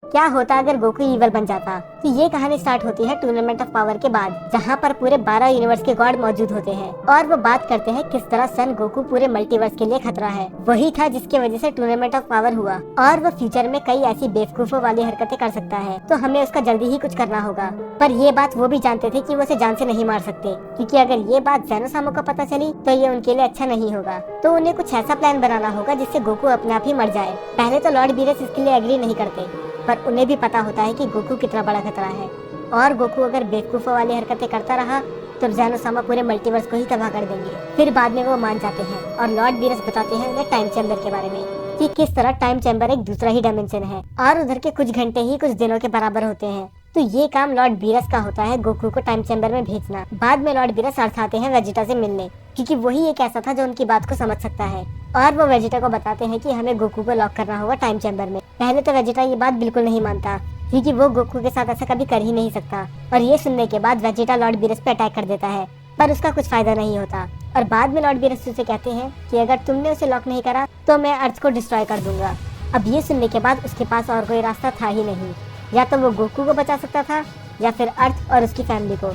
क्या होता अगर गोकू ईवल बन जाता। तो ये कहानी स्टार्ट होती है टूर्नामेंट ऑफ पावर के बाद, जहाँ पर पूरे 12 यूनिवर्स के गॉड मौजूद होते हैं और वो बात करते हैं किस तरह सन गोकू पूरे मल्टीवर्स के लिए खतरा है। वही था जिसकी वजह से टूर्नामेंट ऑफ पावर हुआ और वो फ्यूचर में कई ऐसी बेवकूफों वाली हरकतें कर सकता है, तो हमें उसका जल्दी ही कुछ करना होगा। पर ये बात वो भी जानते थे कि वो उसे जान से नहीं मार सकते, क्योंकि अगर ये बात ज़ेनोसामा को पता चली तो ये उनके लिए अच्छा नहीं होगा। तो उन्हें कुछ ऐसा प्लान बनाना होगा जिससे गोकू अपने आप ही मर जाए। पहले तो लॉर्ड बीरस इसके लिए एग्री नहीं करते, पर उन्हें भी पता होता है कि गोकू कितना बड़ा खतरा है और गोकू अगर बेवकूफों वाली हरकतें करता रहा तो ज़ेनोसामा पूरे मल्टीवर्स को ही तबाह कर देंगे। फिर बाद में वो मान जाते हैं और लॉर्ड बीरस बताते हैं उन्हें टाइम चैम्बर के बारे में कि किस तरह टाइम चैम्बर एक दूसरा ही डायमेंशन है और उधर के कुछ घंटे ही कुछ दिनों के बराबर होते हैं। तो ये काम लॉर्ड बीरस का होता है, गोकू को टाइम चैम्बर में भेजना। बाद में लॉर्ड बीरस अर्थ आते हैं वेजिटा से मिलने, क्योंकि वही एक ऐसा था जो उनकी बात को समझ सकता है और वो वेजिटा को बताते हैं कि हमें गोकू को लॉक करना होगा टाइम चैम्बर में। पहले तो वेजिटा ये बात बिल्कुल नहीं मानता, क्योंकि वो गोकू के साथ ऐसा कभी कर ही नहीं सकता। और ये सुनने के बाद वेजिटा लॉर्ड बीरस पे अटैक कर देता है, पर उसका कुछ फायदा नहीं होता। और बाद में लॉर्ड बीरस उसे कहते हैं कि अगर तुमने उसे लॉक नहीं करा तो मैं अर्थ को डिस्ट्रॉय कर दूंगा। अब ये सुनने के बाद उसके पास और कोई रास्ता था ही नहीं, या तो वो गोकू को बचा सकता था या फिर अर्थ और उसकी फैमिली को।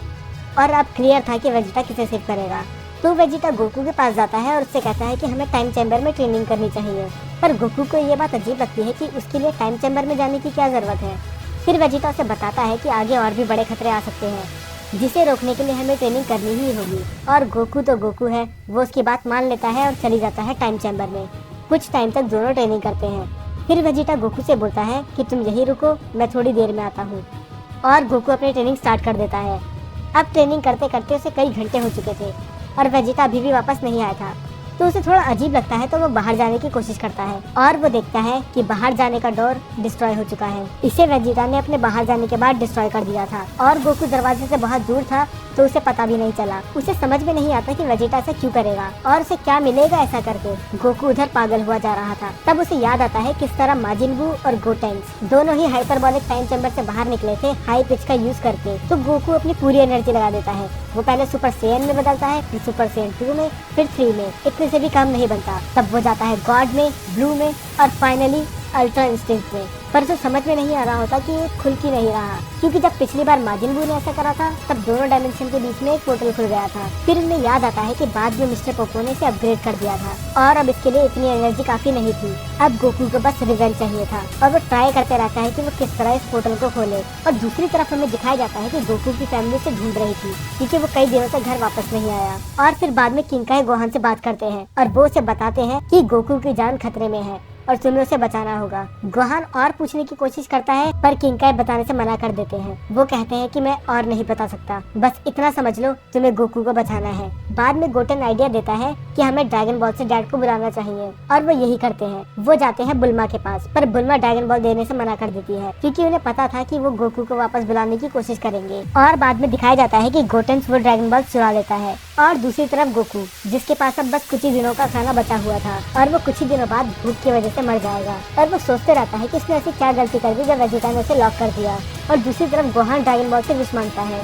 और अब क्लियर था कि वेजिटा किसे सेव करेगा। तो वेजिटा गोकू के पास जाता है और उससे कहता है कि हमें टाइम चैम्बर में ट्रेनिंग करनी चाहिए। पर गोकू को ये बात अजीब लगती है कि उसके लिए टाइम चैम्बर में जाने की क्या जरूरत है। फिर वेजिटा उसे बताता है कि आगे और भी बड़े खतरे आ सकते हैं, जिसे रोकने के लिए हमें ट्रेनिंग करनी ही होगी। और गोकू तो गोकू है, वो उसकी बात मान लेता है और चली जाता है टाइम चैम्बर में। कुछ टाइम तक दोनों ट्रेनिंग करते हैं। फिर वेजिटा गोकू से बोलता है कि तुम यहीं रुको, मैं थोड़ी देर में आता हूँ। और गोकू अपनी ट्रेनिंग स्टार्ट कर देता है। अब ट्रेनिंग करते करते उसे कई घंटे हो चुके थे और वेजिटा अभी भी वापस नहीं आया था। तो उसे थोड़ा अजीब लगता है, तो वो बाहर जाने की कोशिश करता है और वो देखता है कि बाहर जाने का डोर डिस्ट्रॉय हो चुका है। इसे वेजिटा ने अपने बाहर जाने के बाद डिस्ट्रॉय कर दिया था और गोकू दरवाजे से बहुत दूर था, तो उसे पता भी नहीं चला। उसे समझ में नहीं आता कि वेजिटा ऐसा क्यों करेगा और उसे क्या मिलेगा ऐसा करके। गोकू उधर पागल हुआ जा रहा था। तब उसे याद आता है किस तरह माजिन बू और गोटेंक्स दोनों ही हाइपरबॉलिक टाइम चैम्बर से बाहर निकले थे हाई पिच का यूज करके। तो गोकू अपनी पूरी एनर्जी लगा देता है। वो पहले सुपर सेयन में बदलता है, फिर सुपर सेयन 2 में, फिर 3 में। इतने से भी काम नहीं बनता। तब वो जाता है गॉड में, ब्लू में और फाइनली अल्ट्रा इंस्टिंक्ट में। पर जो समझ में नहीं आ रहा होता कि ये खुल क्यों नहीं रहा, क्योंकि जब पिछली बार माजिन बू ने ऐसा करा था तब दोनों डायमेंशन के बीच में एक पोर्टल खुल गया था। फिर उन्हें याद आता है कि बाद में मिस्टर पोपो ने इसे अपग्रेड कर दिया था और अब इसके लिए इतनी एनर्जी काफी नहीं थी। अब गोकू को बस रिवेंज चाहिए था और वो ट्राई करते रहता है कि वो किस तरह इस पोर्टल को खोले। और दूसरी तरफ हमें दिखाया जाता है कि गोकू की फैमिली से ढूंढ रही थी, क्योंकि वो कई दिनों से घर वापस नहीं आया। और फिर बाद में किंकाई गोहान से बात करते हैं और वो उसे बताते हैं कि गोकू की जान खतरे में है और तुम्हें उसे बचाना होगा। गोहान और पूछने की कोशिश करता है, पर किंकाई बताने से मना कर देते हैं। वो कहते हैं कि मैं और नहीं बता सकता, बस इतना समझ लो तुम्हें गोकू को बचाना है। बाद में गोटेन आइडिया देता है कि हमें ड्रैगन बॉल से डैड को बुलाना चाहिए और वो यही करते हैं। वो जाते हैं बुल्मा के पास, पर बुल्मा ड्रैगन बॉल देने से मना कर देती है, क्योंकि उन्हें पता था कि वो गोकू को वापस बुलाने की कोशिश करेंगे। और बाद में दिखाया जाता है कि गोटेन वो ड्रैगन बॉल चुरा लेता है। और दूसरी तरफ गोकू, जिसके पास अब बस कुछ ही दिनों का खाना बचा हुआ था और वो कुछ ही दिनों बाद भूख की वजह से मर जाएगा। और वो सोचते रहता है कि इसने ऐसी क्या गलती कर दी जब वेजिटा ने उसे लॉक कर दिया। और दूसरी तरफ गोहान ड्रैगन बॉल से विश मांगता है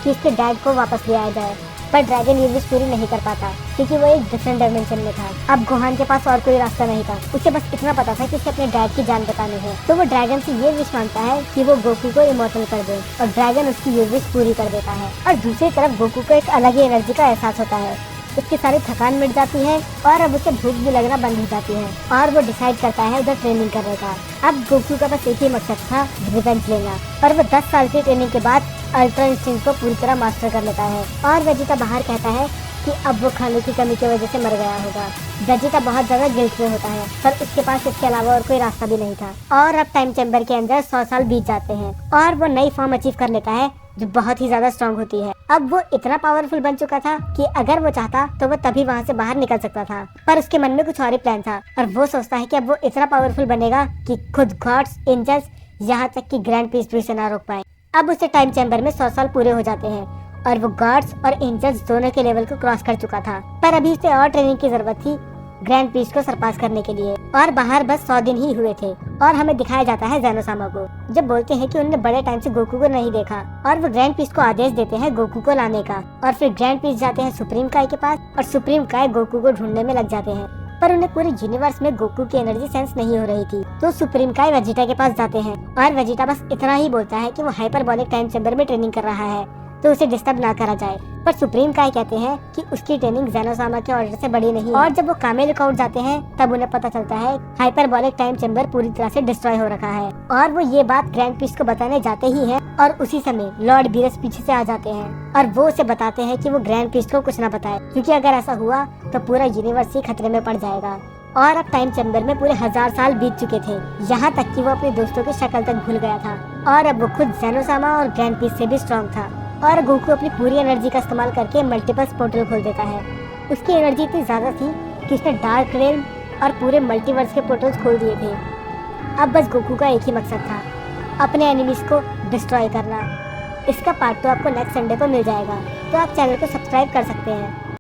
कि इसके डैड को वापस ले आया जाए, पर ड्रैगन ये विश पूरी नहीं कर पाता, क्योंकि वो एक डिफरेंट डायमेंशन में था। अब गोहान के पास और कोई रास्ता नहीं था, उसे बस इतना पता था कि उसे अपने डैड की जान बचानी है। तो वो ड्रैगन से ये विश मांगता है कि वो गोकू को इमॉर्टल कर दे और ड्रैगन उसकी ये विश पूरी कर देता है। और दूसरी तरफ गोकू को एक अलग ही एनर्जी का एहसास होता है, उसकी सारी थकान मिट जाती है और अब उसे भूख भी लगना बंद हो जाती है और वो डिसाइड करता है उधर ट्रेनिंग करने का। अब गोकू का बस एक ही मकसद था, रिवेंज लेना। और वो 10 साल की ट्रेनिंग के बाद अल्ट्रा इंस्टिंक्ट को पूरी तरह मास्टर कर लेता है। और वेजिटा बाहर कहता है कि अब वो खाने की कमी की वजह से मर गया होगा। वेजिटा बहुत ज्यादा गिल्ट में होता है, पर उसके पास इसके अलावा और कोई रास्ता भी नहीं था। और अब टाइम चैम्बर के अंदर 100 साल बीत जाते हैं और वो नई फॉर्म अचीव कर लेता है, जो बहुत ही ज्यादा स्ट्रांग होती है। अब वो इतना पावरफुल बन चुका था कि अगर वो चाहता तो वो तभी वहाँ से बाहर निकल सकता था, पर उसके मन में कुछ और ही प्लान था। और वो सोचता है कि अब वो इतना पावरफुल बनेगा कि खुद गॉड्स, एंजल्स, यहाँ तक कि ग्रैंड पीस भी उसे ना रोक पाए। अब उसे टाइम चैम्बर में 100 साल पूरे हो जाते हैं और वो गॉड्स और एंजल्स दोनों के लेवल को क्रॉस कर चुका था, पर अभी उसे और ट्रेनिंग की जरूरत थी ग्रैंड पीस को सरपास करने के लिए। और बाहर बस 100 दिन ही हुए थे और हमें दिखाया जाता है ज़ेनोसामा को, जब बोलते हैं कि उन्होंने बड़े टाइम से गोकू को नहीं देखा और वो ग्रैंड पीस को आदेश देते हैं गोकू को लाने का। और फिर ग्रैंड पीस जाते हैं सुप्रीम काय के पास और सुप्रीम काय गोकू को ढूंढने में लग जाते हैं। पर उन्हें पूरे यूनिवर्स में गोकू की एनर्जी सेंस नहीं हो रही थी। तो सुप्रीम काय वेजिटा के पास जाते हैं और वेजिटा बस इतना ही बोलता है कि वो हाइपरबॉलिक टाइम चेम्बर में ट्रेनिंग कर रहा है, तो उसे डिस्टर्ब ना करा जाए। पर सुप्रीम काय कहते हैं कि उसकी ट्रेनिंग ज़ेनोसामा के ऑर्डर से बड़ी नहीं। और जब वो कामे लुकआउट जाते हैं तब उन्हें पता चलता है हाइपरबॉलिक टाइम चेम्बर पूरी तरह से डिस्ट्रॉय हो रखा है। और वो ये बात ग्रैंड पीस को बताने जाते ही हैं और उसी समय लॉर्ड बीरस पीछे से आ जाते हैं और वो उसे बताते हैं कि वो ग्रैंड पीस को कुछ ना बताए, क्योंकि अगर ऐसा हुआ तो पूरा यूनिवर्स ही खतरे में पड़ जाएगा। और अब टाइम चेम्बर में पूरे 1000 साल बीत चुके थे, यहाँ तक कि वो अपने दोस्तों की शक्ल तक भूल गया था। और अब वो खुद ज़ेनोसामा और ग्रैंड पीस से भी स्ट्रॉन्ग था। और गोकू अपनी पूरी एनर्जी का इस्तेमाल करके मल्टीपल्स पोर्टल खोल देता है। उसकी एनर्जी इतनी ज्यादा थी कि उसने डार्क रेल्म और पूरे मल्टीवर्स के पोर्टल्स खोल दिए थे। अब बस गोकू का एक ही मकसद था, अपने एनिमीज को डिस्ट्रॉय करना। इसका पार्ट तो आपको नेक्स्ट संडे को मिल जाएगा, तो आप चैनल को सब्सक्राइब कर सकते हैं।